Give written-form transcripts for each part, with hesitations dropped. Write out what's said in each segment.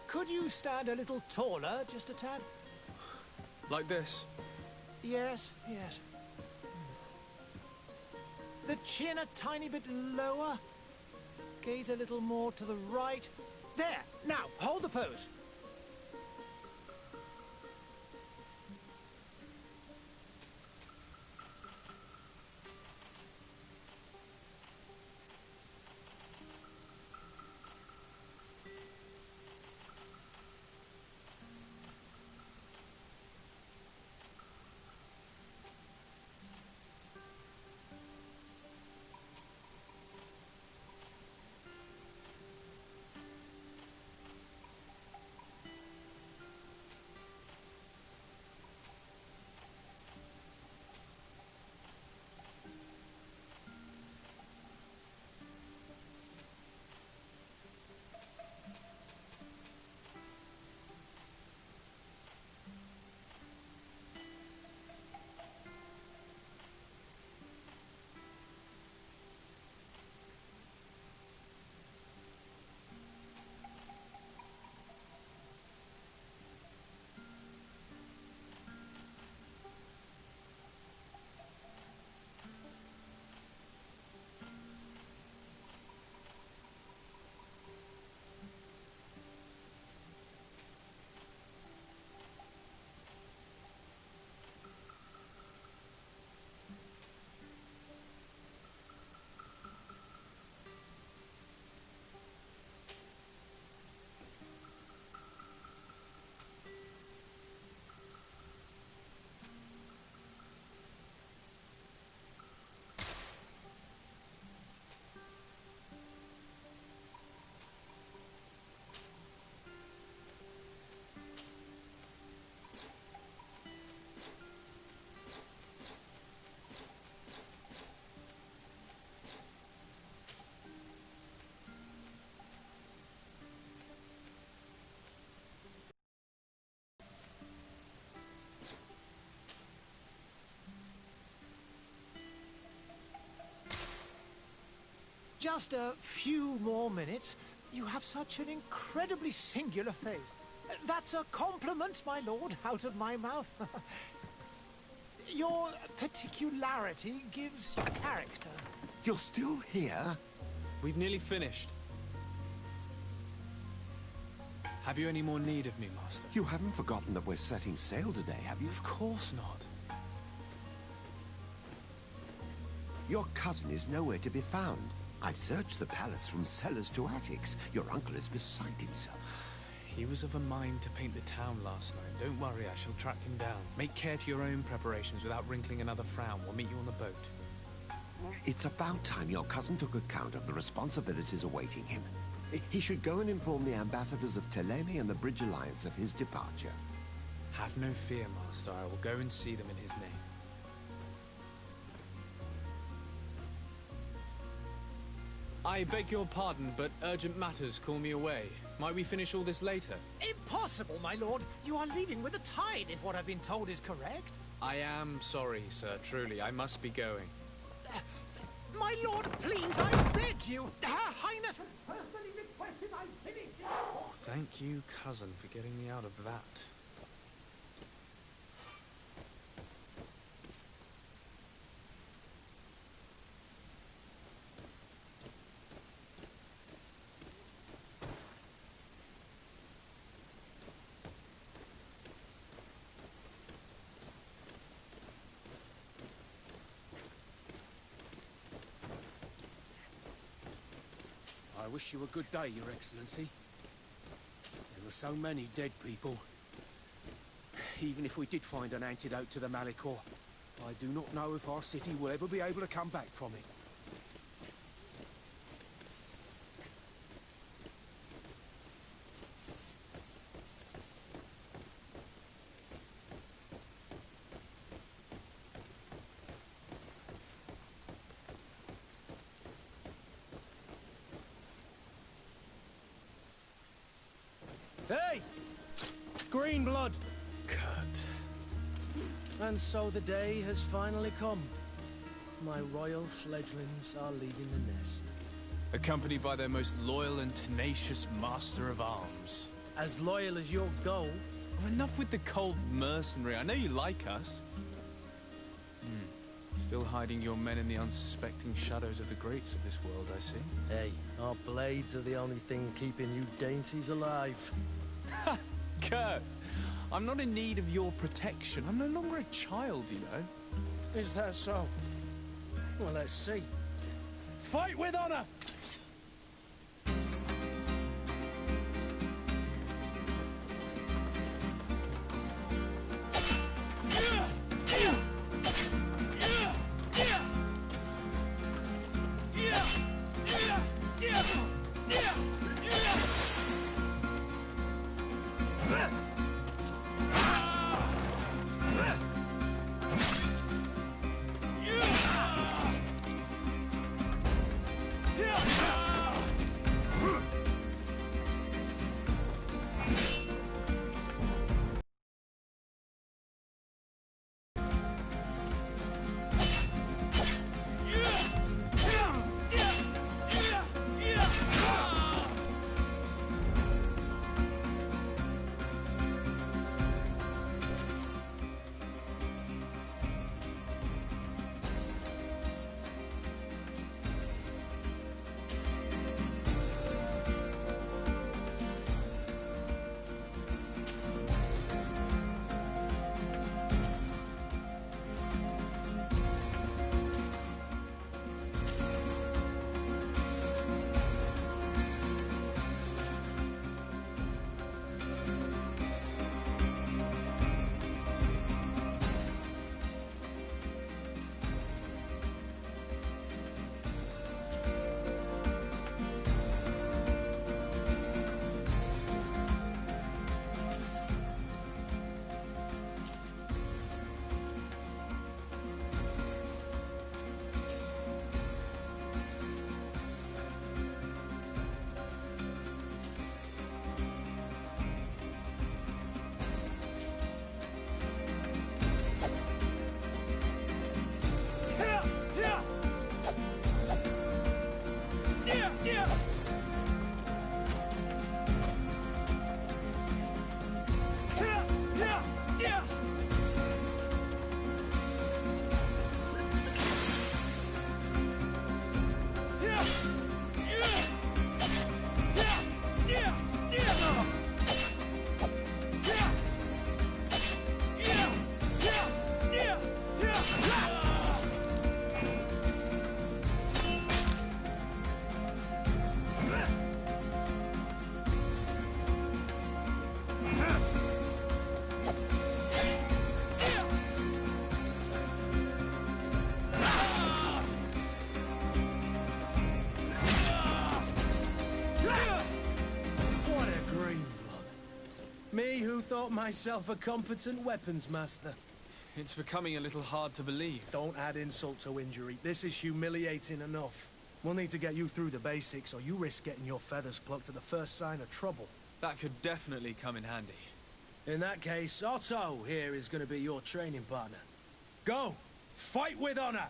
Could you stand a little taller, just a tad? Like this? Yes, yes. The chin a tiny bit lower. Gaze a little more to the right. There! Now, hold the pose. Just a few more minutes. You have such an incredibly singular face. That's a compliment, my lord, out of my mouth. Your particularity gives character. You're still here? We've nearly finished. Have you any more need of me, Master? You haven't forgotten that we're setting sail today, have you? Of course not. Your cousin is nowhere to be found. I've searched the palace from cellars to attics. Your uncle is beside himself. He was of a mind to paint the town last night. Don't worry, I shall track him down. Make care to your own preparations without wrinkling another frown. We'll meet you on the boat. It's about time your cousin took account of the responsibilities awaiting him. He should go and inform the ambassadors of Telemi and the Bridge Alliance of his departure. Have no fear, Master. I will go and see them in his name. I beg your pardon, but urgent matters call me away. Might we finish all this later? Impossible, my lord. You are leaving with the tide, if what I've been told is correct. I am sorry, sir. Truly, I must be going. My lord, please, I beg you. Her Highness personally requested I finish. Thank you, cousin, for getting me out of that. I wish you a good day, Your Excellency. There are so many dead people. Even if we did find an antidote to the Malicor, I do not know if our city will ever be able to come back from it. Hey! Green blood! Cut. And so the day has finally come. My royal fledglings are leaving the nest. Accompanied by their most loyal and tenacious master of arms. As loyal as your goal. Oh, enough with the cold mercenary. I know you like us. Still hiding your men in the unsuspecting shadows of the greats of this world, I see. Hey, our blades are the only thing keeping you dainties alive. Ha! Kurt, I'm not in need of your protection. I'm no longer a child, you know. Is that so? Well, let's see. Fight with honor! Me who thought myself a competent weapons master. It's becoming a little hard to believe. Don't add insult to injury. This is humiliating enough. We'll need to get you through the basics, or you risk getting your feathers plucked at the first sign of trouble. That could definitely come in handy. In that case, Otto here is going to be your training partner. Go! Fight with honor!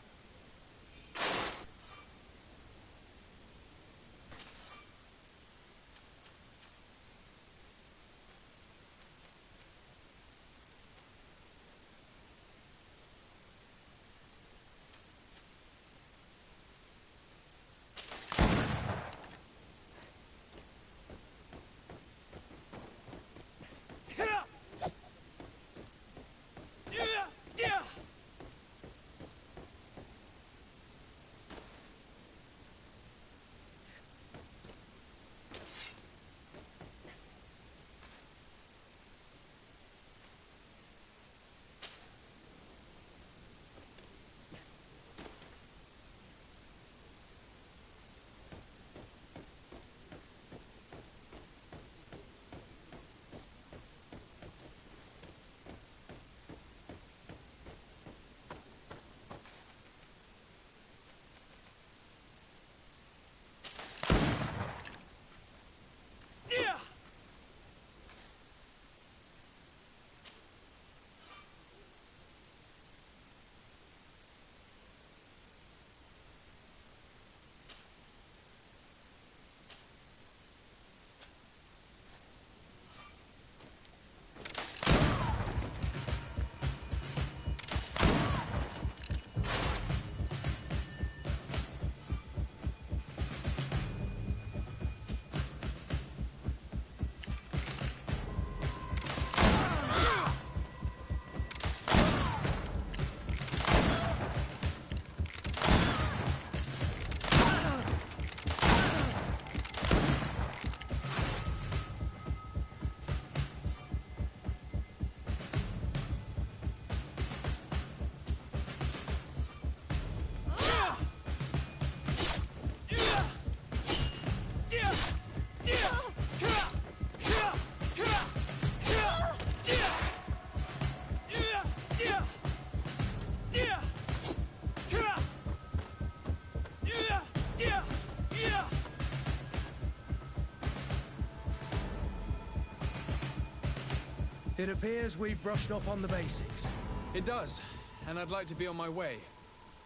It appears we've brushed up on the basics. It does, and I'd like to be on my way.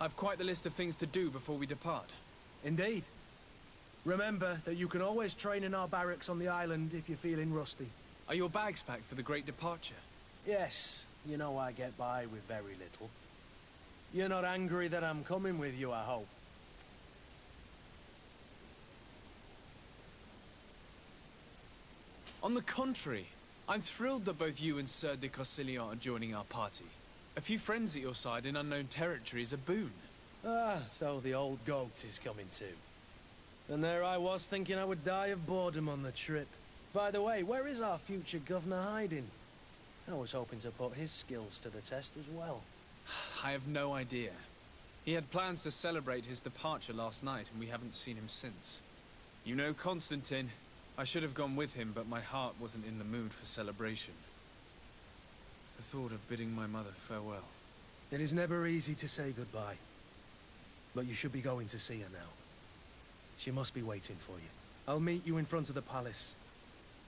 I've quite the list of things to do before we depart. Indeed. Remember that you can always train in our barracks on the island if you're feeling rusty. Are your bags packed for the great departure? Yes, you know I get by with very little. You're not angry that I'm coming with you, I hope. On the contrary, I'm thrilled that both you and Sir de Cossillon are joining our party. A few friends at your side in unknown territory is a boon. Ah, so the old goat is coming too. And there I was thinking I would die of boredom on the trip. By the way, where is our future governor hiding? I was hoping to put his skills to the test as well. I have no idea. He had plans to celebrate his departure last night, and we haven't seen him since. You know Constantine. I should have gone with him, but my heart wasn't in the mood for celebration. The thought of bidding my mother farewell. It is never easy to say goodbye. But you should be going to see her now. She must be waiting for you. I'll meet you in front of the palace.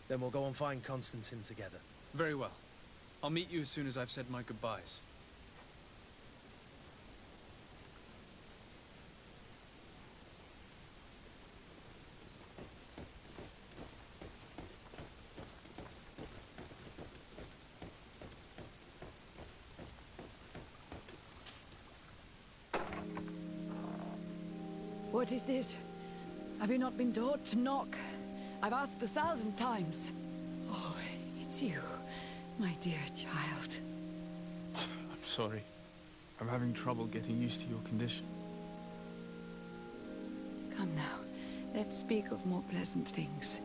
Then we'll go and find Constantine together. Very well. I'll meet you as soon as I've said my goodbyes. What is this? Have you not been taught to knock? I've asked 1,000 times. Oh, it's you, my dear child. I'm sorry. I'm having trouble getting used to your condition. Come now, let's speak of more pleasant things.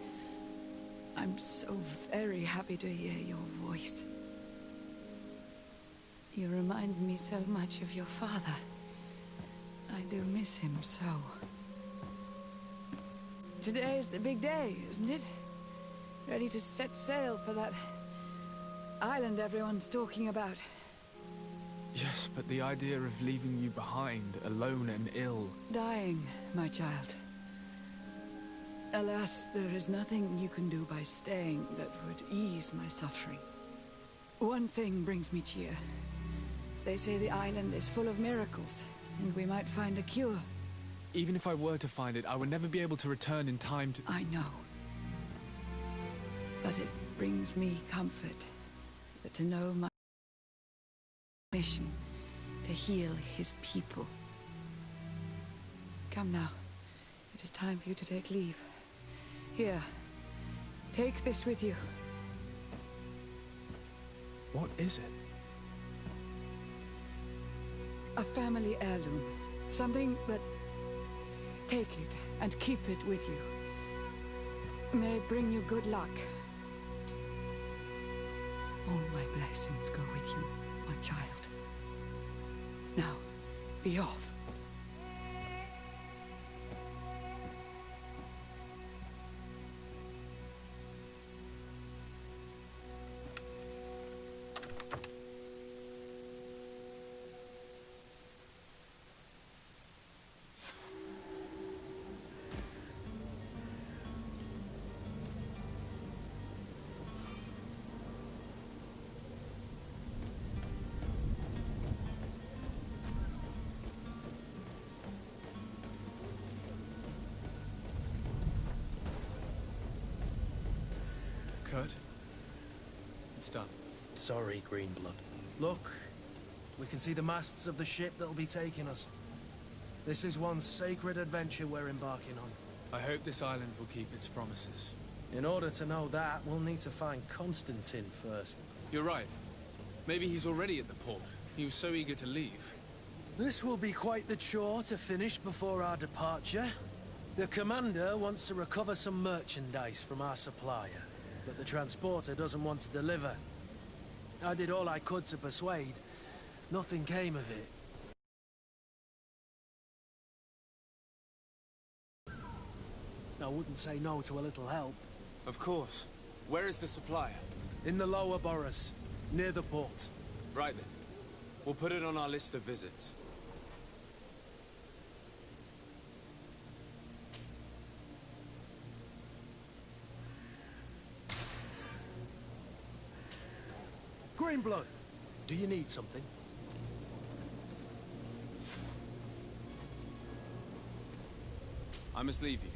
I'm so very happy to hear your voice. You remind me so much of your father. I do miss him so. Today is the big day, isn't it? Ready to set sail for that island everyone's talking about. Yes, but the idea of leaving you behind, alone and ill... Dying, my child. Alas, there is nothing you can do by staying that would ease my suffering. One thing brings me cheer. They say the island is full of miracles, and we might find a cure. Even if I were to find it, I would never be able to return in time to... I know. But it brings me comfort that to know my mission to heal his people. Come now. It is time for you to take leave. Here. Take this with you. What is it? A family heirloom. Something that... Take it and keep it with you. May it bring you good luck. All my blessings go with you, my child. Now, be off. Kurt? It's done. Sorry, Greenblood. Look, we can see the masts of the ship that'll be taking us. This is one sacred adventure we're embarking on. I hope this island will keep its promises. In order to know that, we'll need to find Constantine first. You're right. Maybe he's already at the port. He was so eager to leave. This will be quite the chore to finish before our departure. The commander wants to recover some merchandise from our supplier, but the transporter doesn't want to deliver. I did all I could to persuade. Nothing came of it. I wouldn't say no to a little help. Of course. Where is the supplier? In the lower boroughs, near the port. Right then. We'll put it on our list of visits. You're in blood. Do you need something? I must leave you.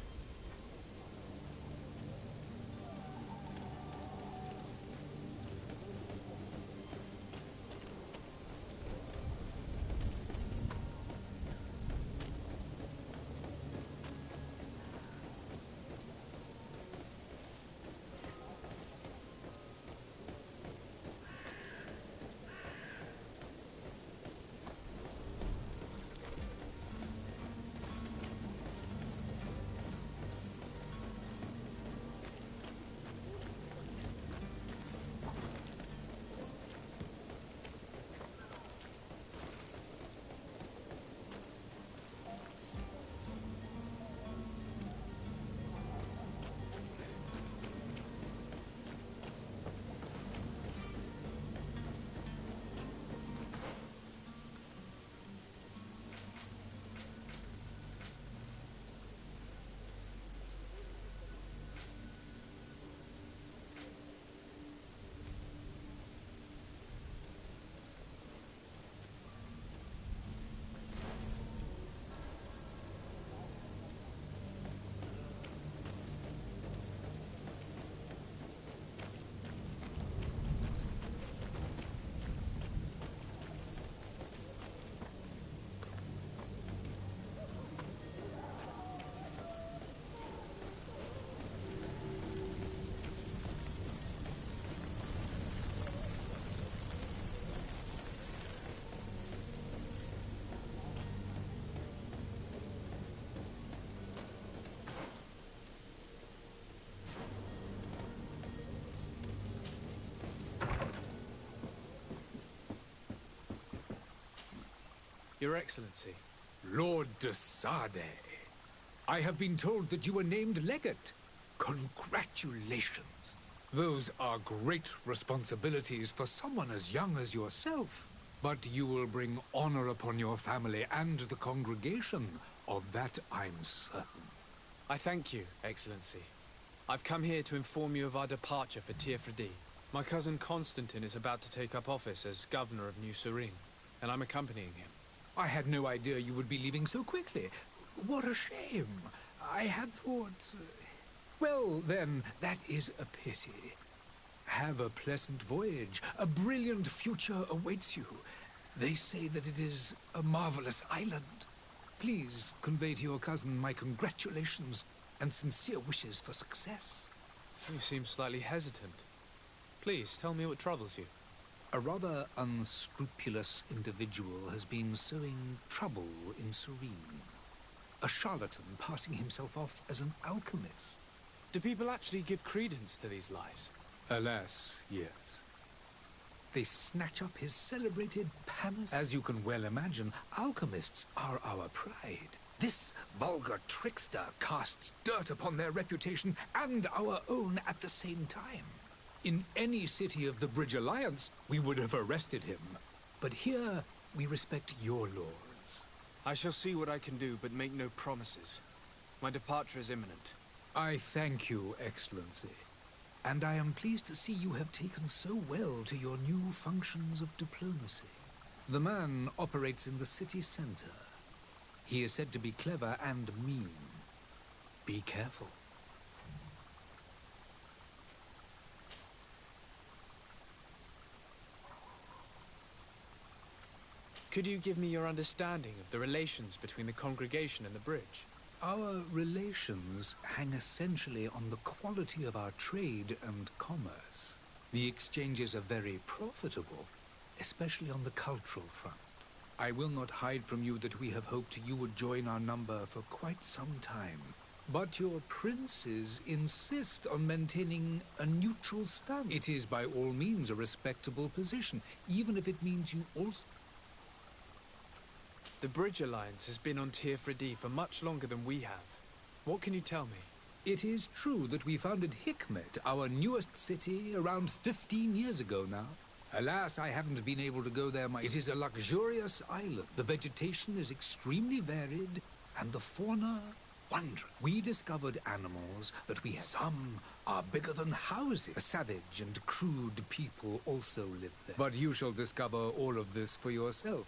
Your Excellency. Lord de Sade, I have been told that you were named legate. Congratulations. Those are great responsibilities for someone as young as yourself. But you will bring honor upon your family and the congregation. Of that I'm certain. I thank you, Excellency. I've come here to inform you of our departure for Tirfredi. My cousin Constantine is about to take up office as governor of New Serene, and I'm accompanying him. I had no idea you would be leaving so quickly. What a shame. I had thought... Well, then, that is a pity. Have a pleasant voyage. A brilliant future awaits you. They say that it is a marvelous island. Please convey to your cousin my congratulations and sincere wishes for success. You seem slightly hesitant. Please, tell me what troubles you. A rather unscrupulous individual has been sowing trouble in Serene. A charlatan passing himself off as an alchemist. Do people actually give credence to these lies? Alas, yes. They snatch up his celebrated panacea. As you can well imagine, alchemists are our pride. This vulgar trickster casts dirt upon their reputation and our own at the same time. In any city of the Bridge Alliance, we would have arrested him. But here, we respect your laws. I shall see what I can do, but make no promises. My departure is imminent. I thank you, Excellency. And I am pleased to see you have taken so well to your new functions of diplomacy. The man operates in the city center. He is said to be clever and mean. Be careful. Could you give me your understanding of the relations between the congregation and the bridge? Our relations hang essentially on the quality of our trade and commerce. The exchanges are very profitable, especially on the cultural front. I will not hide from you that we have hoped you would join our number for quite some time. But your princes insist on maintaining a neutral stance. It is by all means a respectable position, even if it means you also... The Bridge Alliance has been on Tirfredi for much longer than we have. What can you tell me? It is true that we founded Hikmet, our newest city, around 15 years ago now. Alas, I haven't been able to go there. It is a luxurious island. The vegetation is extremely varied, and the fauna wondrous. We discovered animals that we have. Some are bigger than houses. A savage and crude people also live there. But you shall discover all of this for yourself.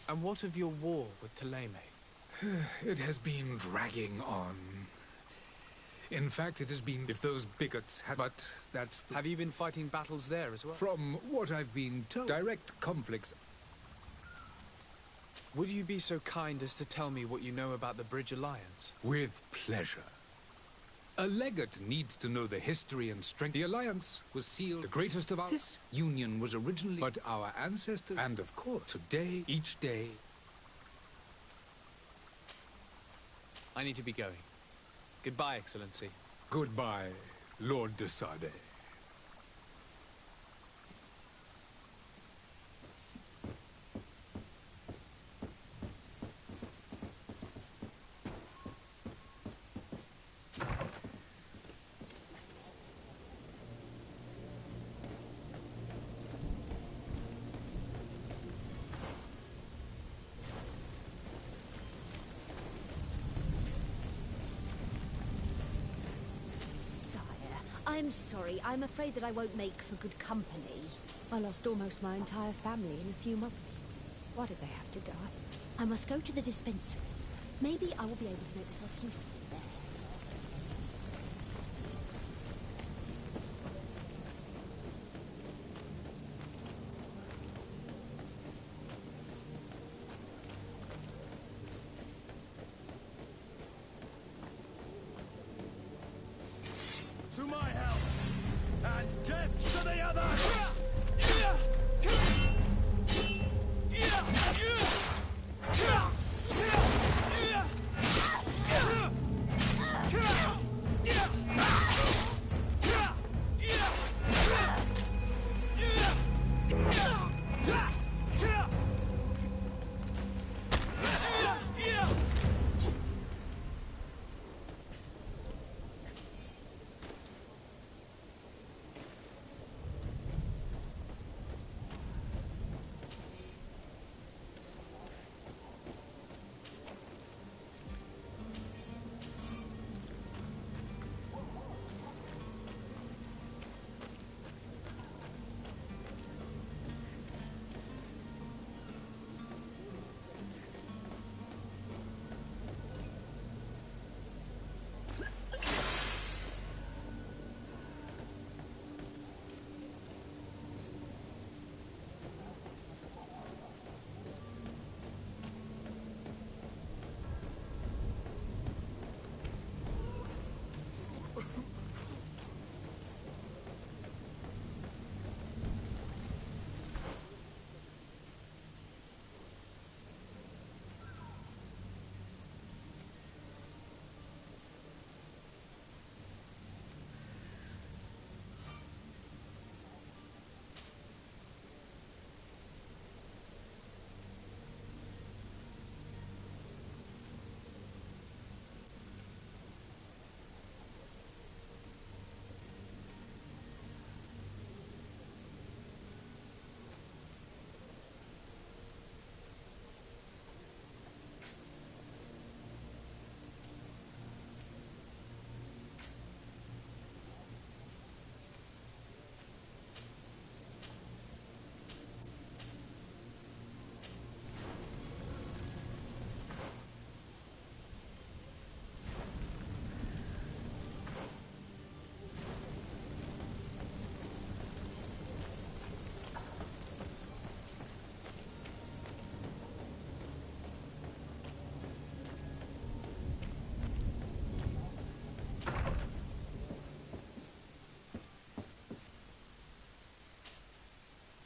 And what of your war with Thélème? It has been dragging on. In fact, it has been if those bigots had... But that's... Have you been fighting battles there as well? From what I've been told, direct conflicts... Would you be so kind as to tell me what you know about the Bridge Alliance? With pleasure. A legate needs to know the history and strength. The Alliance was sealed, the greatest of our... This union was originally... But our ancestors... And of course, today, each day... I need to be going. Goodbye, Excellency. Goodbye, Lord de Sade. I'm sorry. I'm afraid that I won't make for good company. I lost almost my entire family in a few months. Why did they have to die? I must go to the dispensary. Maybe I will be able to make myself useful there. To my help, and death to the others!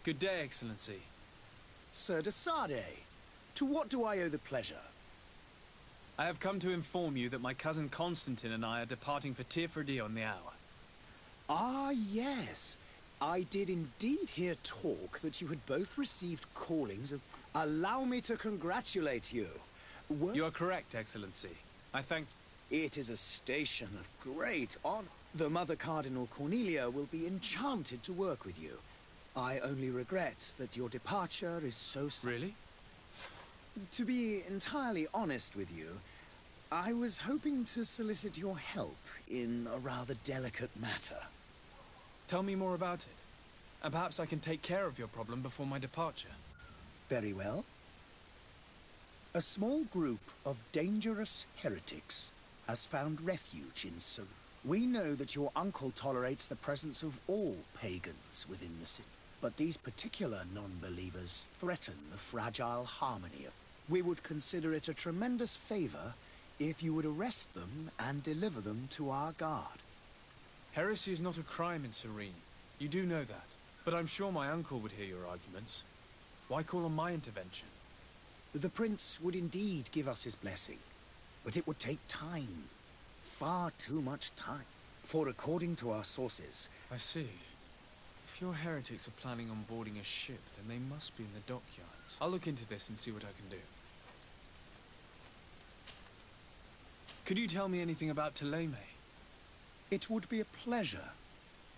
Good day, Excellency. Sir de Sade, to what do I owe the pleasure? I have come to inform you that my cousin Constantine and I are departing for Tirfredi on the hour. Ah, yes. I did indeed hear talk that you had both received callings of... Allow me to congratulate you. You are correct, Excellency. I thank... It is a station of great honor. The Mother Cardinal Cornelia will be enchanted to work with you. I only regret that your departure is so... Really? To be entirely honest with you, I was hoping to solicit your help in a rather delicate matter. Tell me more about it, and perhaps I can take care of your problem before my departure. Very well. A small group of dangerous heretics has found refuge in Sur. We know that your uncle tolerates the presence of all pagans within the city, but these particular non-believers threaten the fragile harmony of. We would consider it a tremendous favor if you would arrest them and deliver them to our guard. Heresy is not a crime in Serene. You do know that. But I'm sure my uncle would hear your arguments. Why call on my intervention? The prince would indeed give us his blessing, but it would take time. Far too much time. For according to our sources... I see. If your heretics are planning on boarding a ship, then they must be in the dockyards. I'll look into this and see what I can do. Could you tell me anything about Thélème? It would be a pleasure.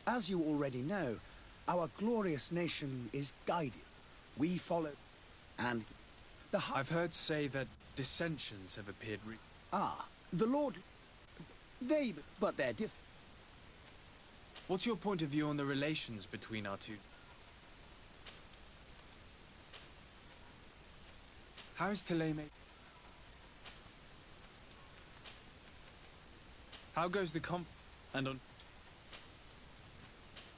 As you already know, our glorious nation is guided. We follow... and... I've heard say that dissensions have appeared the Lord... but they're different. What's your point of view on the relations between our two? How is Thélème? How goes the and on...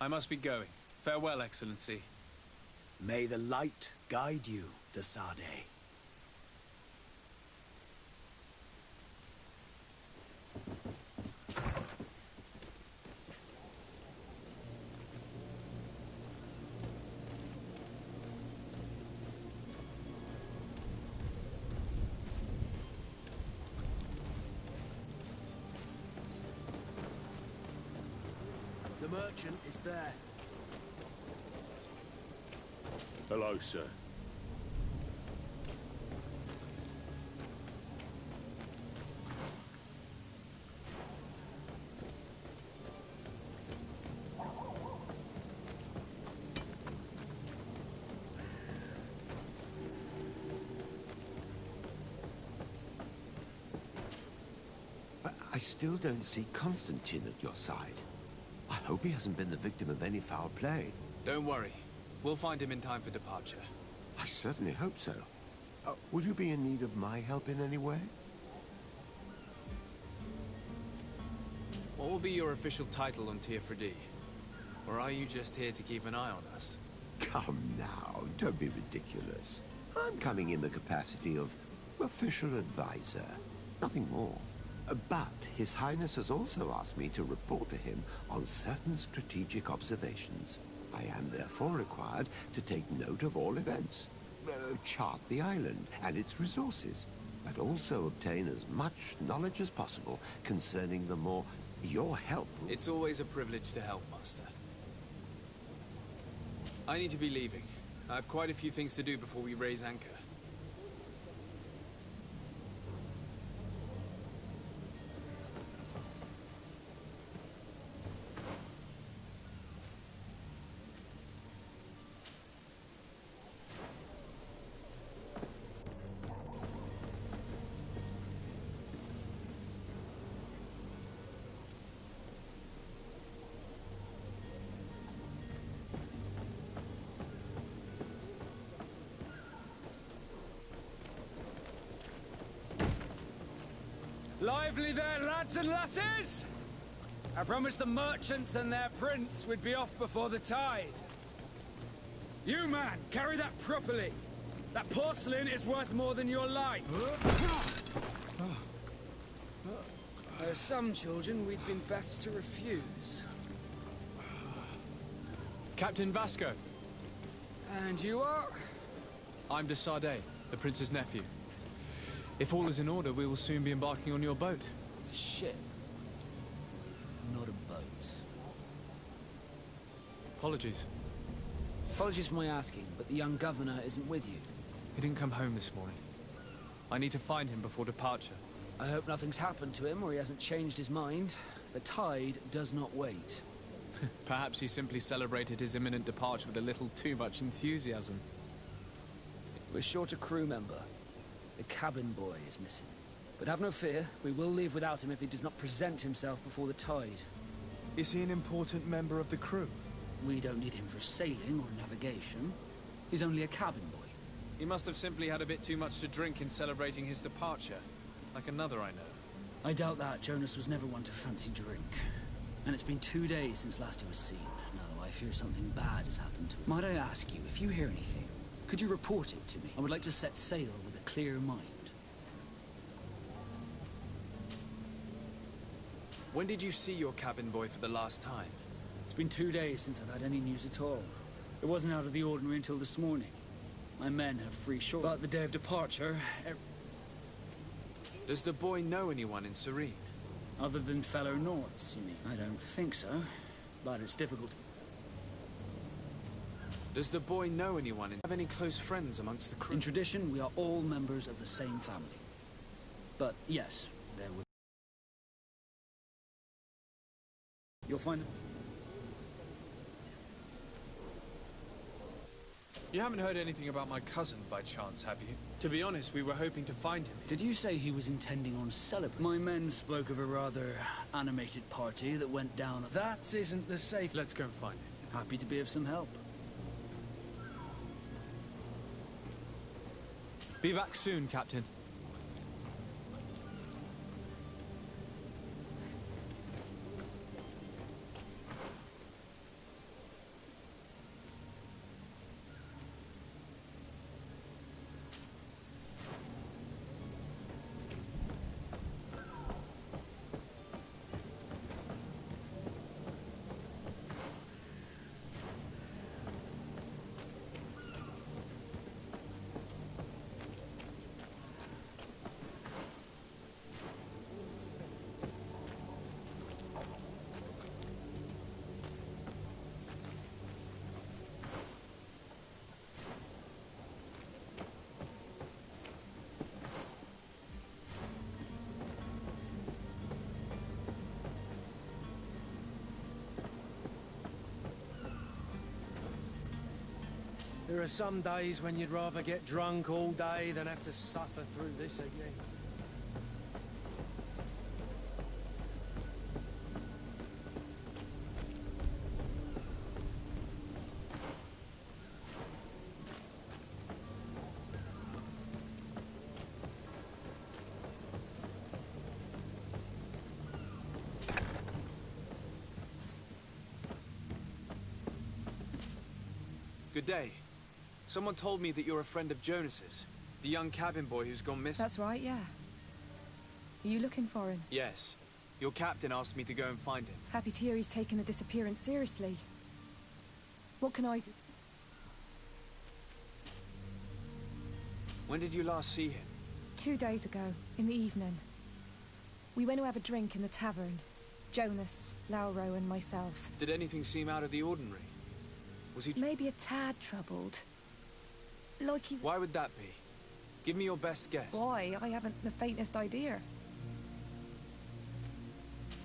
I must be going. Farewell, Excellency. May the light guide you, de Sade. The merchant is there. Hello, sir. I still don't see Constantine at your side. I hope he hasn't been the victim of any foul play. Don't worry. We'll find him in time for departure. I certainly hope so. Would you be in need of my help in any way? What will be your official title on Teofredi? Or are you just here to keep an eye on us? Come now, don't be ridiculous. I'm coming in the capacity of official advisor, nothing more. But His Highness has also asked me to report to him on certain strategic observations. I am therefore required to take note of all events, chart the island and its resources, but also obtain as much knowledge as possible concerning the more... your help. It's always a privilege to help, Master. I need to be leaving. I have quite a few things to do before we raise anchor. Lively there, lads and lasses! I promised the merchants and their prince we'd be off before the tide. You, man, carry that properly. That porcelain is worth more than your life. There are some children we'd been best to refuse. Captain Vasco. And you are? I'm de Sade, the prince's nephew. If all is in order, we will soon be embarking on your boat. It's a ship, not a boat. Apologies. Apologies for my asking, but the young governor isn't with you. He didn't come home this morning. I need to find him before departure. I hope nothing's happened to him or he hasn't changed his mind. The tide does not wait. Perhaps he simply celebrated his imminent departure with a little too much enthusiasm. We're short a crew member. The cabin boy is missing. But have no fear, we will leave without him if he does not present himself before the tide. Is he an important member of the crew? We don't need him for sailing or navigation. He's only a cabin boy. He must have simply had a bit too much to drink in celebrating his departure, like another I know. I doubt that. Jonas was never one to fancy drink. And it's been 2 days since last he was seen. No, I fear something bad has happened to him. Might I ask you, if you hear anything, could you report it to me? I would like to set sail with a clear mind. When did you see your cabin boy for the last time? It's been 2 days since I've had any news at all. It wasn't out of the ordinary until this morning. My men have free shore. But the day of departure... Does the boy know anyone in Serene? Other than fellow Nords, you mean? I don't think so, but it's difficult. Does the boy know anyone and have any close friends amongst the crew? In tradition, we are all members of the same family. But yes, there would... You'll find him. You haven't heard anything about my cousin, by chance, have you? To be honest, we were hoping to find him. Did you say he was intending on celebrating? My men spoke of a rather animated party that went down... That isn't the safe... Let's go and find him. Happy to be of some help. Be back soon, Captain. There are some days when you'd rather get drunk all day than have to suffer through this again. Good day. Someone told me that you're a friend of Jonas's, the young cabin boy who's gone missing. That's right, yeah. Are you looking for him? Yes. Your captain asked me to go and find him. Happy to hear he's taken the disappearance seriously. What can I do? When did you last see him? 2 days ago, in the evening. We went to have a drink in the tavern. Jonas, Lauro and myself. Did anything seem out of the ordinary? Was he... Maybe a tad troubled. Like he... Why would that be? Give me your best guess. Why? I haven't the faintest idea.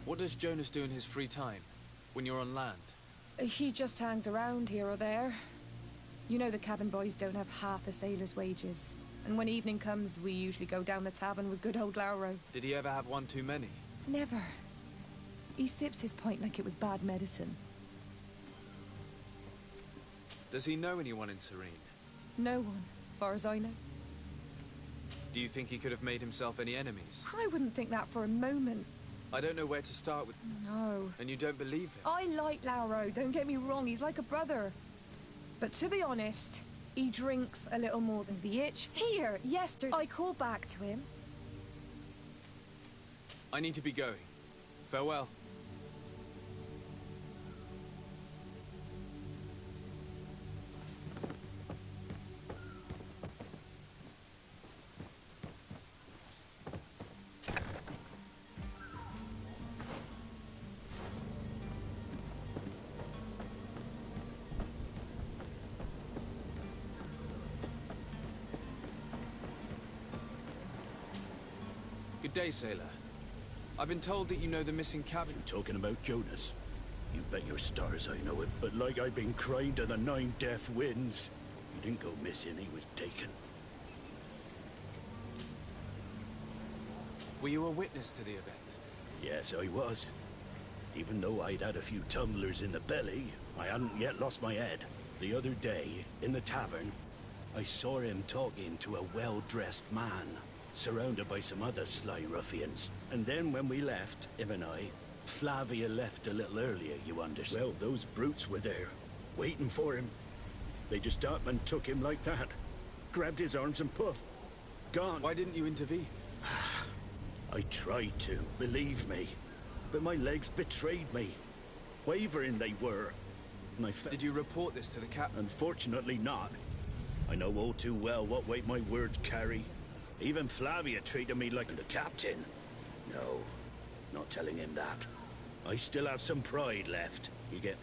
What does Jonas do in his free time, when you're on land? He just hangs around here or there. You know the cabin boys don't have half a sailor's wages. And when evening comes, we usually go down the tavern with good old Lauro. Did he ever have one too many? Never. He sips his pint like it was bad medicine. Does he know anyone in Serene? No one, far as I know. Do you think he could have made himself any enemies? I wouldn't think that for a moment. I don't know where to start with... No. And you don't believe him? I like Lauro, don't get me wrong, he's like a brother. But to be honest, he drinks a little more than the itch. Here, yesterday, I called back to him. I need to be going. Farewell. Good day, sailor. I've been told that you know the missing cabin. You talking about Jonas? You bet your stars I know it. But like I've been crying to the 9 deaf winds, he didn't go missing, he was taken. Were you a witness to the event? Yes, I was. Even though I'd had a few tumblers in the belly, I hadn't yet lost my head. The other day, in the tavern, I saw him talking to a well-dressed man, surrounded by some other sly ruffians. And then when we left, him and I, Flavia left a little earlier, you understand. Well, those brutes were there, waiting for him. They just up and took him like that. Grabbed his arms and poof. Gone. Why didn't you intervene? I tried to, believe me. But my legs betrayed me. Wavering they were. And Did you report this to the captain? Unfortunately not. I know all too well what weight my words carry. Even Flavia treated me like the captain. No, not telling him that. I still have some pride left. You get...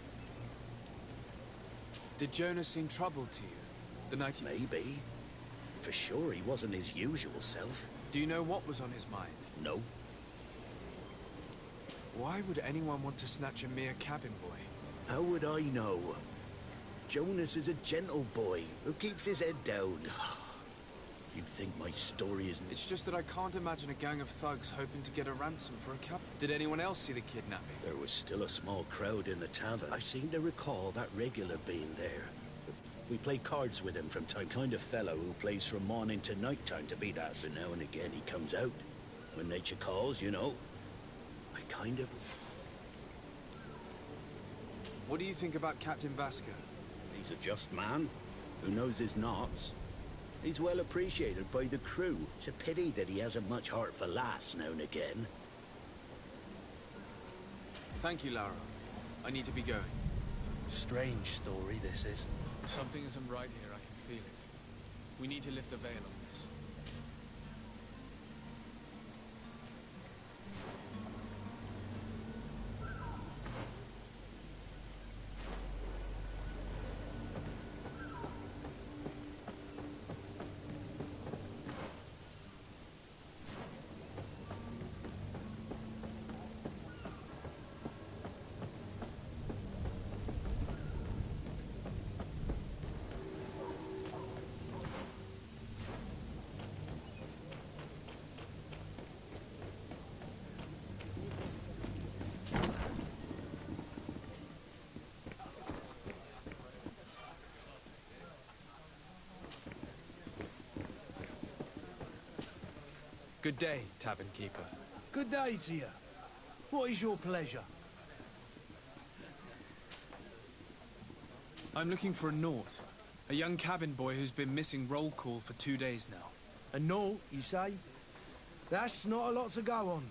Did Jonas seem troubled to you? The night you... Maybe. For sure he wasn't his usual self. Do you know what was on his mind? No. Why would anyone want to snatch a mere cabin boy? How would I know? Jonas is a gentle boy who keeps his head down. You think my story isn't... It's just that I can't imagine a gang of thugs hoping to get a ransom for a cabin. Did anyone else see the kidnapping? There was still a small crowd in the tavern. I seem to recall that regular being there. We play cards with him from time. Kind of fellow who plays from morning to night time to be that. But now and again he comes out. When nature calls, you know. I kind of... What do you think about Captain Vasco? He's a just man who knows his knots. He's well appreciated by the crew. It's a pity that he hasn't much heart for lass now and again. Thank you, Lara. I need to be going. Strange story, this is. Something isn't right here, I can feel it. We need to lift the veil on this. Good day, tavern keeper. Good day to you. What is your pleasure? I'm looking for a Naut. A young cabin boy who's been missing roll call for 2 days now. A Naut, you say? That's not a lot to go on.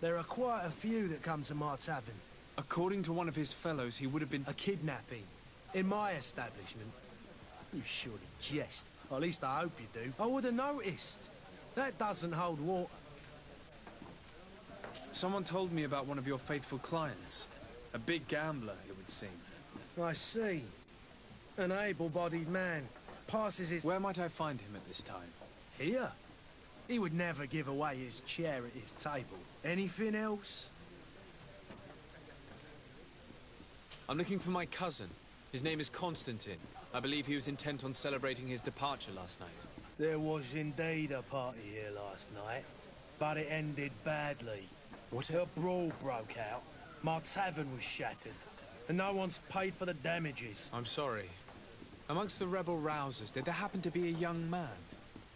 There are quite a few that come to my tavern. According to one of his fellows, he would have been... A kidnapping. In my establishment. You surely jest. Or at least I hope you do. I would have noticed. That doesn't hold water. Someone told me about one of your faithful clients. A big gambler, it would seem. I see. An able-bodied man. Passes his... Where might I find him at this time? Here? He would never give away his chair at his table. Anything else? I'm looking for my cousin. His name is Constantine. I believe he was intent on celebrating his departure last night. There was indeed a party here last night, but it ended badly. What? A brawl broke out. My tavern was shattered, and no one's paid for the damages. I'm sorry. Amongst the rebel rousers, did there happen to be a young man?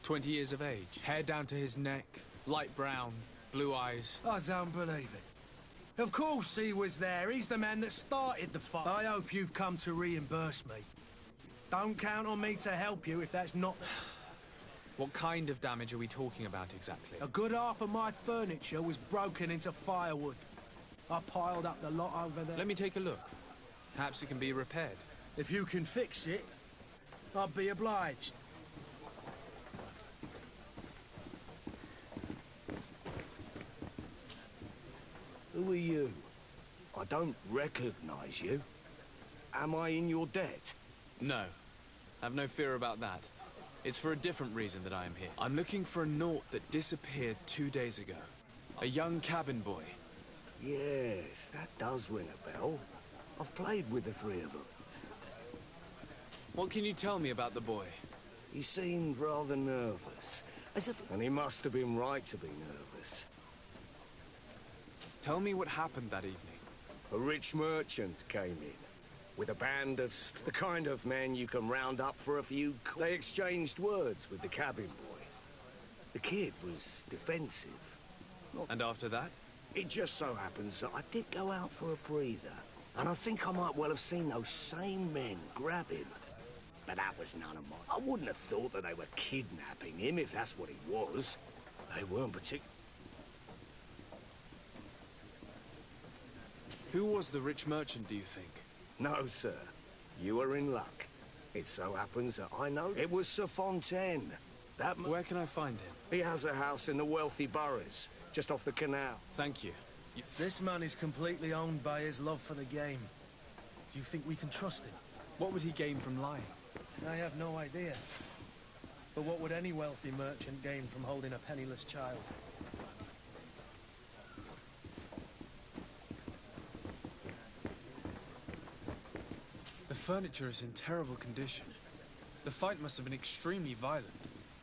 20 years of age, hair down to his neck, light brown, blue eyes. I don't believe it. Of course he was there. He's the man that started the fight. I hope you've come to reimburse me. Don't count on me to help you if that's not... What kind of damage are we talking about exactly? A good half of my furniture was broken into firewood. I piled up the lot over there. Let me take a look. Perhaps it can be repaired. If you can fix it, I'd be obliged. Who are you? I don't recognize you. Am I in your debt? No. Have no fear about that. It's for a different reason that I am here. I'm looking for a Naut that disappeared 2 days ago. A young cabin boy. Yes, that does ring a bell. I've played with the three of them. What can you tell me about the boy? He seemed rather nervous. And he must have been right to be nervous. Tell me what happened that evening. A rich merchant came in with a band of the kind of men you can round up for a few. They exchanged words with the cabin boy. The kid was defensive. And after that? It just so happens that I did go out for a breather, and I think I might well have seen those same men grab him. But that was none of mine. I wouldn't have thought that they were kidnapping him if that's what it was. They weren't particular. Who was the rich merchant, do you think? No, sir. You are in luck. It so happens that I know it was Sir Fontaine. Where can I find him? He has a house in the wealthy boroughs, just off the canal. Thank you. This man is completely owned by his love for the game. Do you think we can trust him? What would he gain from lying? I have no idea. But what would any wealthy merchant gain from holding a penniless child? The furniture is in terrible condition. The fight must have been extremely violent.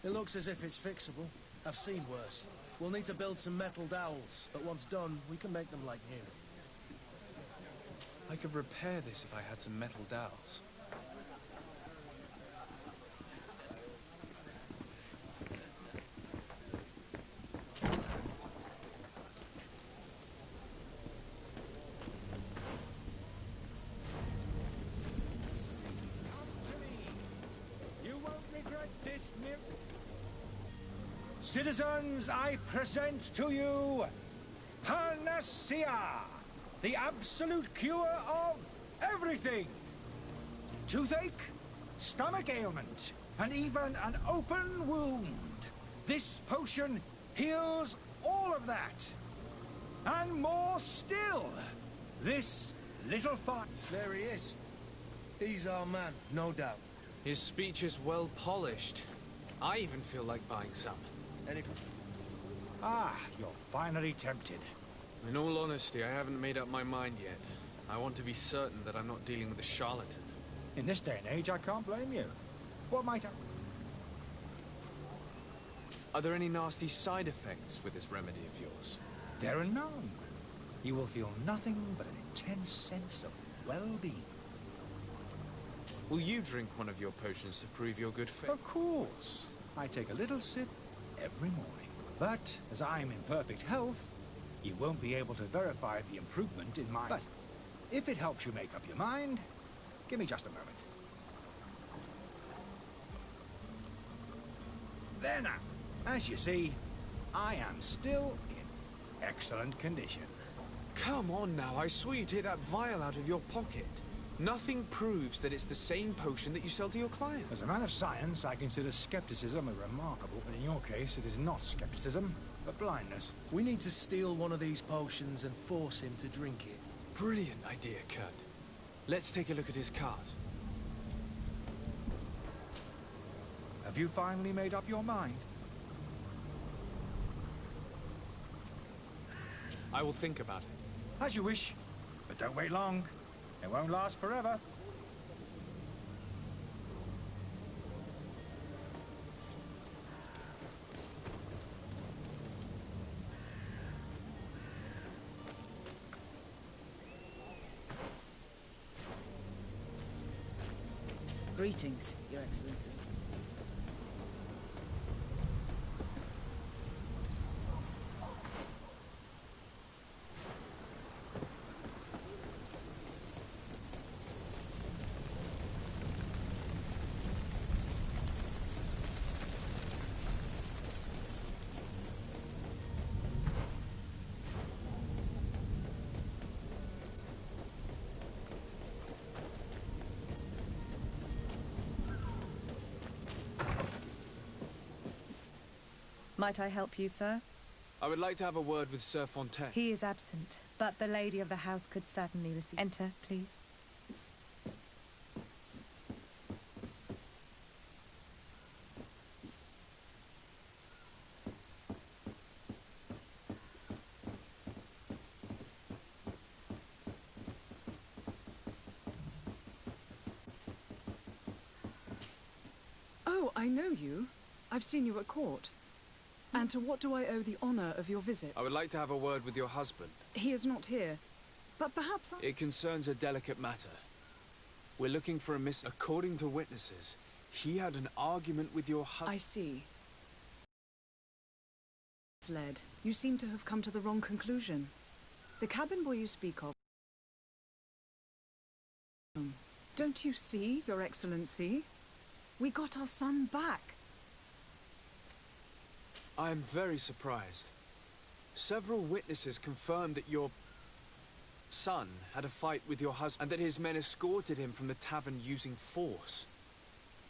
It looks as if it's fixable. I've seen worse. We'll need to build some metal dowels, but once done, we can make them like new. I could repair this if I had some metal dowels. Citizens, I present to you Panacea, the absolute cure of everything. Toothache, stomach ailment, and even an open wound. This potion heals all of that. And more still. This little fart. There he is. He's our man, no doubt. His speech is well polished. I even feel like buying some. Ah, you're finally tempted. In all honesty, I haven't made up my mind yet. I want to be certain that I'm not dealing with a charlatan. In this day and age, I can't blame you. What might I... Are there any nasty side effects with this remedy of yours? There are none. You will feel nothing but an intense sense of well-being. Will you drink one of your potions to prove your good faith? Of course. I take a little sip every morning. But, as I'm in perfect health, you won't be able to verify the improvement in my... But, if it helps you make up your mind, give me just a moment. There now. As you see, I am still in excellent condition. Come on now, I saw you take that vial out of your pocket. Nothing proves that it's the same potion that you sell to your clients. As a man of science, I consider skepticism a remarkable, but in your case, it is not skepticism, but blindness. We need to steal one of these potions and force him to drink it. Brilliant idea, Kurt. Let's take a look at his cart. Have you finally made up your mind? I will think about it. As you wish, but don't wait long. It won't last forever. Greetings, Your Excellency. Might I help you, sir? I would like to have a word with Sir Fontaine. He is absent, but the lady of the house could certainly receive. Enter, please. Oh, I know you. I've seen you at court. And to what do I owe the honor of your visit? I would like to have a word with your husband. He is not here, but perhaps It concerns a delicate matter. We're looking for a According to witnesses, he had an argument with your husband. I see. Led, you seem to have come to the wrong conclusion. The cabin boy you speak of... Don't you see, Your Excellency? We got our son back. I am very surprised. Several witnesses confirmed that your son had a fight with your husband and that his men escorted him from the tavern using force.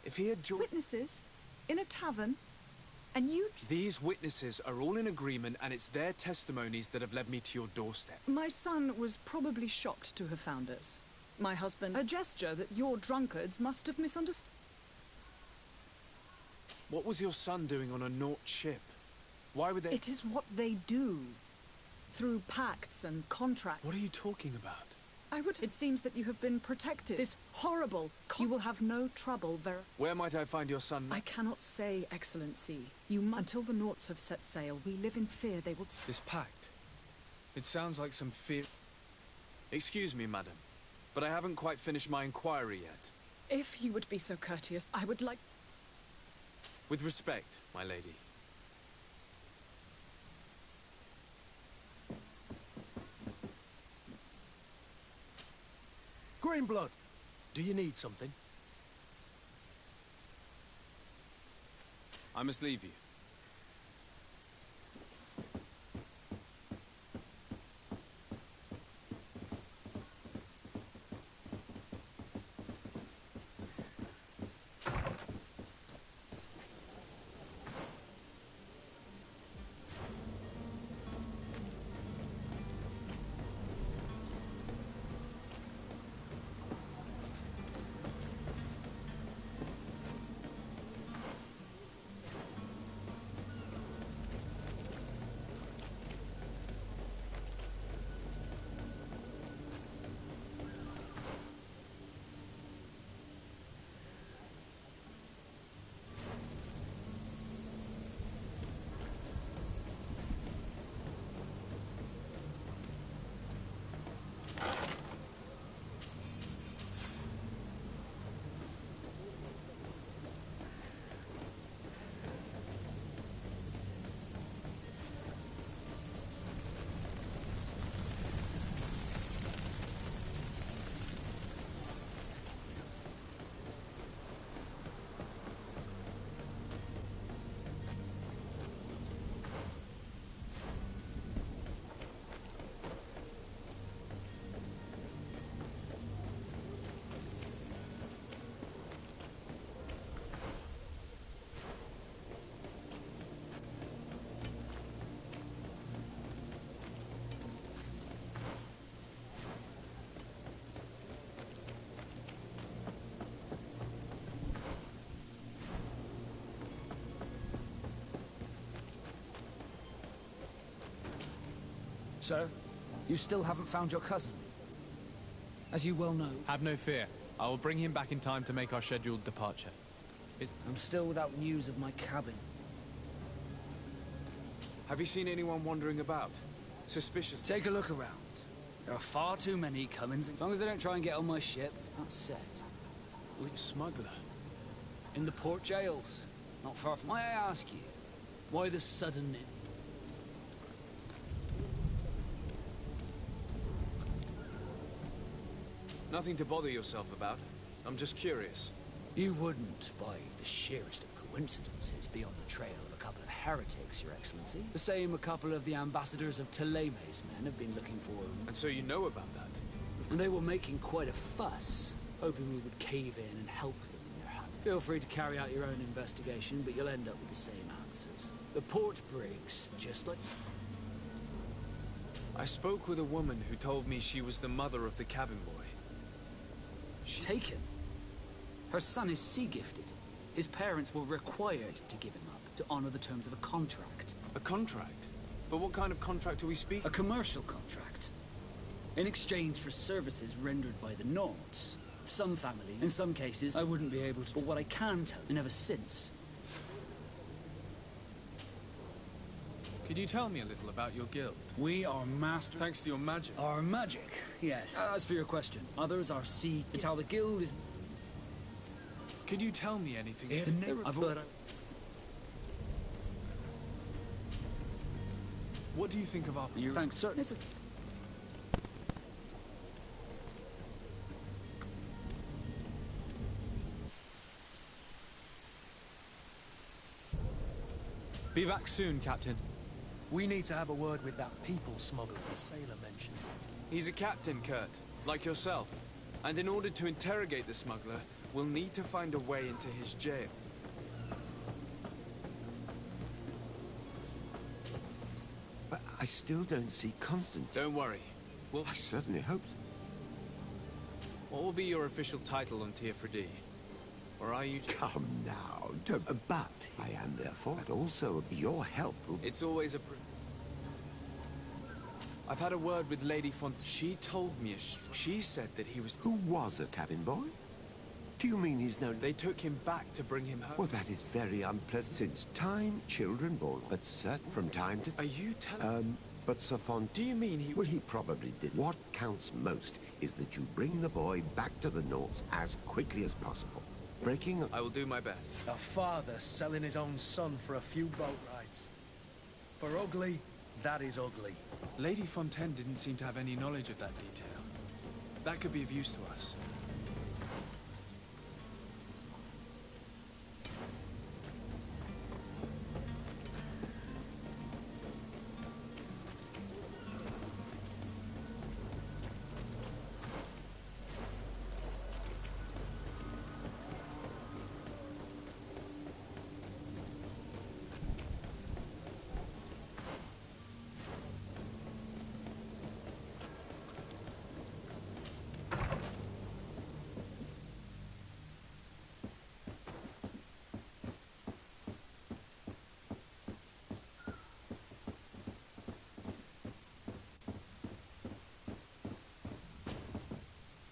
If he had joined... Witnesses? In a tavern? And you... These witnesses are all in agreement, and it's their testimonies that have led me to your doorstep. My son was probably shocked to have found us. My husband... A gesture that your drunkards must have misunderstood. What was your son doing on a Naut ship? Why would they... It is what they do. Through pacts and contracts. What are you talking about? It seems that you have been protected. This horrible... You will have no trouble Where might I find your son? I cannot say, Excellency. Until the Nauts have set sail, we live in fear they will... This pact? It sounds like some fear... Excuse me, madam, but I haven't quite finished my inquiry yet. If you would be so courteous, I would like... With respect, my lady. Greenblood, do you need something? I must leave you. Sir, you still haven't found your cousin. As you well know... Have no fear. I will bring him back in time to make our scheduled departure. I'm still without news of my cabin. Have you seen anyone wandering about? Suspicious? Take a look around. There are far too many comings. As long as they don't try and get on my ship, that's set. Which smuggler? In the port jails. Not far from... May I ask you, why the sudden... Nothing to bother yourself about. I'm just curious. You wouldn't, by the sheerest of coincidences, be on the trail of a couple of heretics, Your Excellency. The same a couple of the ambassadors of Ptolemy's men have been looking for. And so you know about that? And they were making quite a fuss, hoping we would cave in and help them in their hunt. Feel free to carry out your own investigation, but you'll end up with the same answers. The port brigs, just like... I spoke with a woman who told me she was the mother of the cabin boy. Taken? Her son is sea-gifted. His parents were required to give him up to honor the terms of a contract. A contract? But what kind of contract do we speak? A commercial contract. In exchange for services rendered by the Nauts. Some families, in some cases, I wouldn't be able to... But what I can tell you, and ever since... Could you tell me a little about your guild? We are master... Thanks to your magic. Our magic, yes. As for your question, others are sea... It's how the guild is... Could you tell me anything? What do you think of our... Thanks, sir. Be back soon, Captain. We need to have a word with that people smuggler the sailor mentioned. He's a captain, Kurt, like yourself. And in order to interrogate the smuggler, we'll need to find a way into his jail. But I still don't see Constantine. Don't worry. Well, I certainly hope so. What will be your official title on Tier 4D? Or are you... Come now, don't... But I am therefore, but also your help will... It's always a... I've had a word with Lady Font. She told me she said that he was... Who was a cabin boy? Do you mean he's no... They took him back to bring him home. Well, that is very unpleasant. Since time, children born, but certain from time to... Are you telling... But Sir Font... Do you mean he... Well, he probably did. What counts most is that you bring the boy back to the North as quickly as possible. Breaking... I will do my best. A father selling his own son for a few boat rides. For ugly, that is ugly. Lady Fontaine didn't seem to have any knowledge of that detail. That could be of use to us.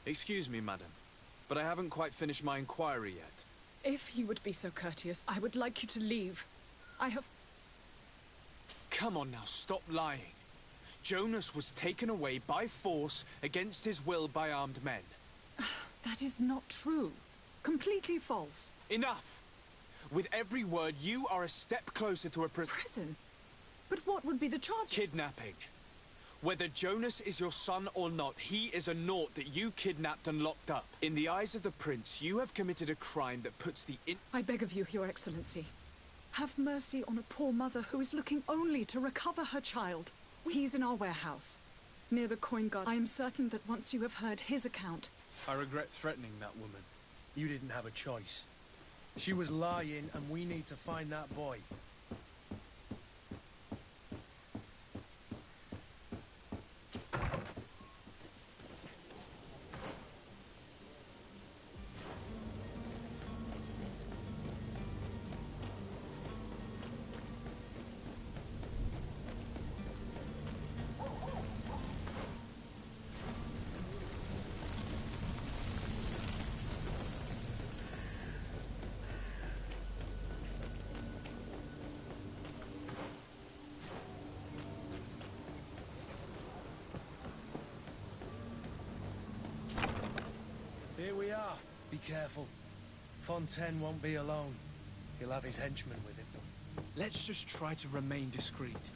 Excuse me, madam, but I haven't quite finished my inquiry yet. If you would be so courteous, I would like you to leave. I have... Come on now, stop lying. Jonas was taken away by force against his will by armed men. That is not true. Completely false. Enough! With every word, you are a step closer to a prison. Prison? But what would be the charge? Kidnapping. Whether Jonas is your son or not, he is a naught that you kidnapped and locked up. In the eyes of the prince, you have committed a crime that puts the I beg of you, Your Excellency. Have mercy on a poor mother who is looking only to recover her child. He's in our warehouse, near the coin guard. I am certain that once you have heard his account... I regret threatening that woman. You didn't have a choice. She was lying, and we need to find that boy. Here we are. Be careful. Fontaine won't be alone. He'll have his henchmen with him. Let's just try to remain discreet.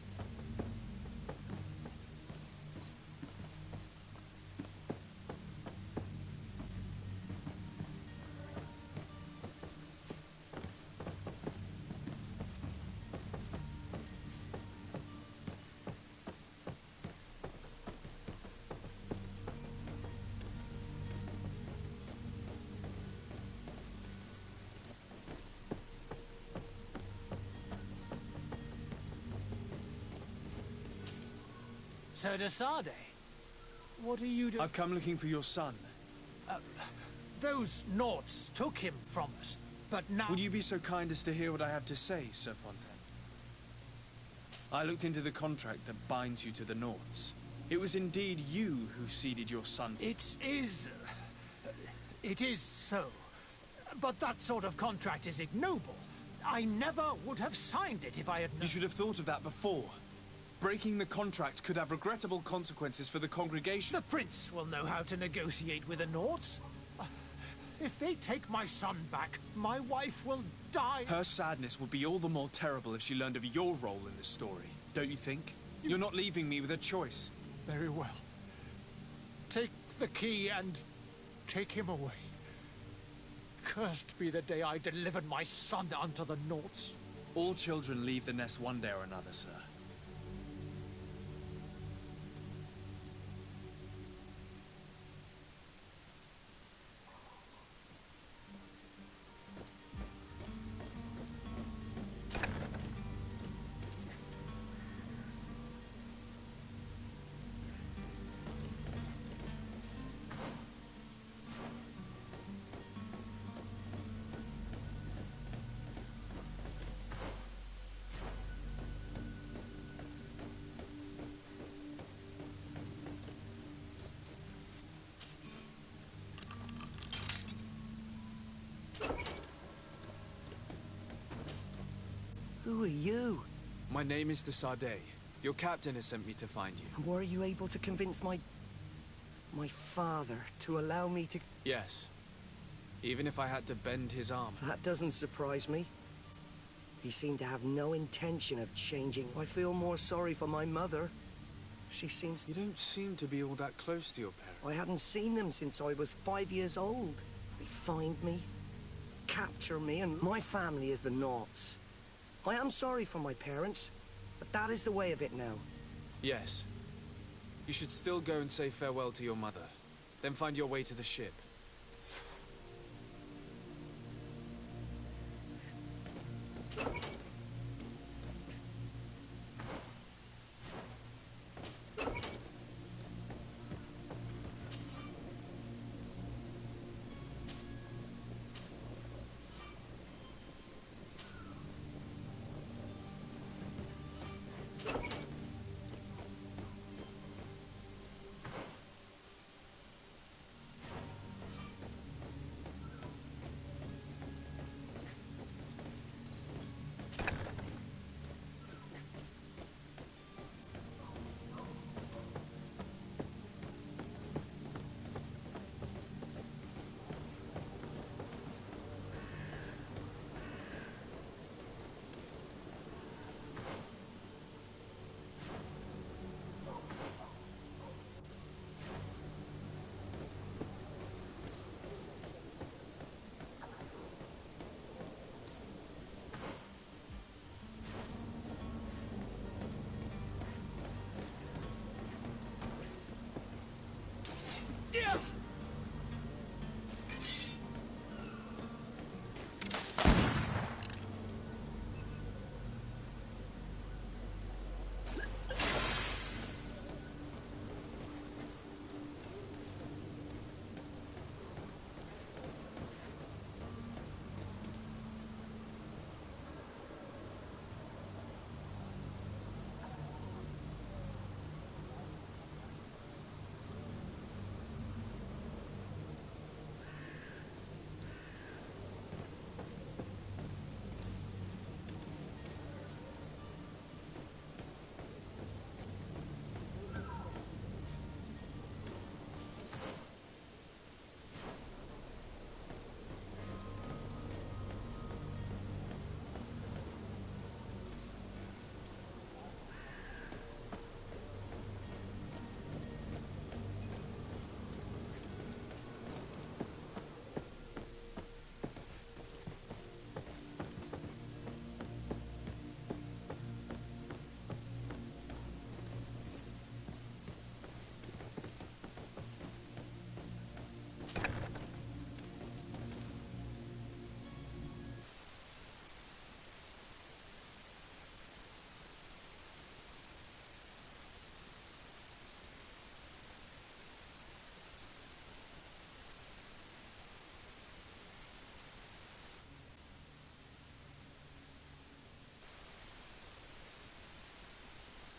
Sir de Sade, what are you doing? I've come looking for your son. Those Naughts took him from us, but now... Would you be so kind as to hear what I have to say, Sir Fontaine? I looked into the contract that binds you to the Naughts. It was indeed you who ceded your son to... It is so. But that sort of contract is ignoble. I never would have signed it if I had... You should have thought of that before. Breaking the contract could have regrettable consequences for the congregation. The prince will know how to negotiate with the Nords. If they take my son back, my wife will die. Her sadness would be all the more terrible if she learned of your role in the story, don't you think? You're not leaving me with a choice. Very well. Take the key and take him away. Cursed be the day I delivered my son unto the Nords. All children leave the nest one day or another, sir. Who are you? My name is de Sardet. Your captain has sent me to find you. And were you able to convince my father to allow me to... Yes. Even if I had to bend his arm. That doesn't surprise me. He seemed to have no intention of changing. I feel more sorry for my mother. She seems... You don't seem to be all that close to your parents. I hadn't seen them since I was 5 years old. They find me, capture me, and my family is the Nords. I am sorry for my parents, but that is the way of it now. Yes. You should still go and say farewell to your mother. Then find your way to the ship.